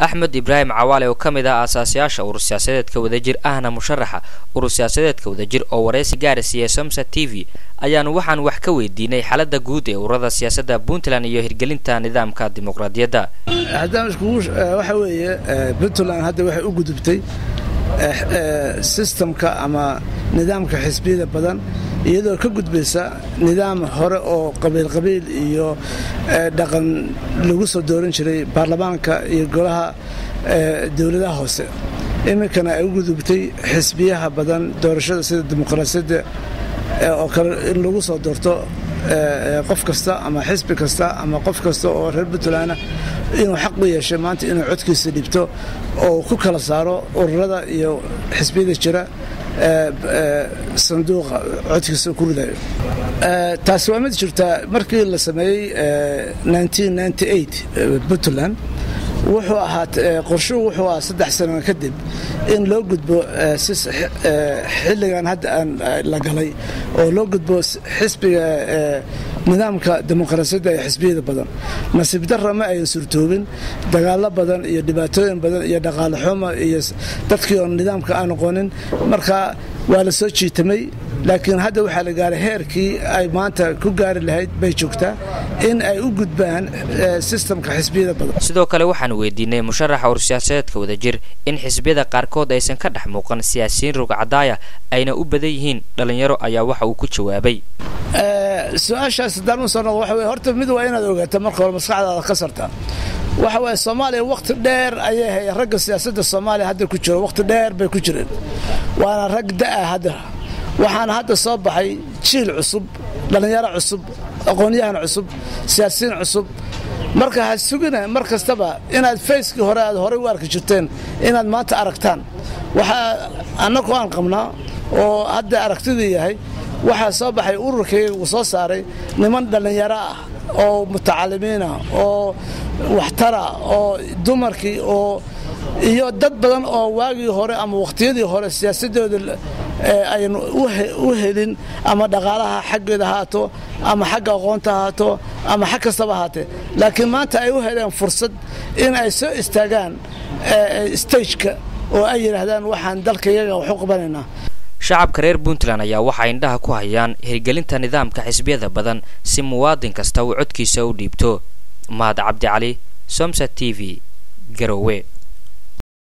أحمد إبراهيم عوالي وكمدا أساسياش أو السياسات كودجير أهنا مشرحة والسياسات كودجير أو ورئيس جارسية سمسة تيفي أيان وحن وحكوي ديني حالة جودة ورضا سياسة بنتلان يهرجلنتا نظام كديمقراطية دا. هذا مش كوش وحوي بنتلان هذا وحي وجود بتي سيستم كأما نظام كحزبية بدن iyadoo ka gudbaysa nidaam hore oo qabiil iyo dhaqan lagu soo dooran jiray baarlamaanka iyo golaha dawladaha hoose iminkana ay u gudubtay xisbiyaha badan doorashada sida dimuqraasiyadda oo kale in lagu soo doorto qof kasta ama xisbi kasta ama qof kasta oo reer Puntland inuu xaq u yeesho maanta inuu codkiisa dhibto oo ku kala saaro ururada iyo xisbiyada jira صندوق عدكس كرداء تاسوامد شرطة مركي اللي سمي 1998 بنتلان وحوا هات قرشو وحوا 6 سنة كدب إن لو قد بو حلقان هاد أن لقلي أو لو قد بو حسب نظام كديمقراطية حزبية بدن نسيب درة ما ينسرتوبين دقالة بدن يدباتين بدن يدقال حومة تذكير النظام كأنو قونين مركا ولا سوتشي تمي لكن هذا وحال قال هيركي أي مانتا كوجار اللي بيشوكتا إن أي وجود بان سيستم كحزبية بدن. sidoo kale waxaan weydiinay musharaxa ursiyaasheedka wadajir in xisbiyada qaarkood aysan ka dhex muuqan siyaasiyiin rugcadaaya ayna u badan yihiin dhalinyaro ayaa waxa uu ku jawaabay su-aashaas hadaan soo noqdo waxa weeye horta mid waa inaad ogaato marka hore maskaxdaada ka sarta waxa weeye Soomaaliya waqti dheer ayay hay ragga siyaasadda Soomaaliya hadda ku jiro waqti dheer bay ku jireen waana rag daa hadda waxaan hadda soo baxay jiil cusub dhalinyaro cusub aqoonyahan cusub siyaasiyiin cusub marka ha sugina markastaba inaad faceki hore aad hore u arki jirteen inaad maanta aragtaan waxa annagu aan qabnaa oo hadda aragtidii yahay waxa soo baxay ururkii uu soo saaray niman dhalinyaro ah oo mutacalimiin ah oo waxtara oo dumarkii oo iyo dad badan oo waagii hore ama waqtiyadii hore siyaasadooda ay u helin ama dhaqaalaha xaggeeda haato ama xagga aqoonta haato ama xag kastaba haatee laakiin maanta ay u heleen fursad in ay soo istaagaan stage-ka oo ay yiraahdaan waxaan dalkayaga wax u qabanaynaa shacabka reer Puntland ayaa waxa indhaha ku hayaan hirgelinta nidaamka xisbiyada badan si muwaadin kasta uu codkiisa u dhiibto Mahad Cabdi Cali Somsa TV Garowe.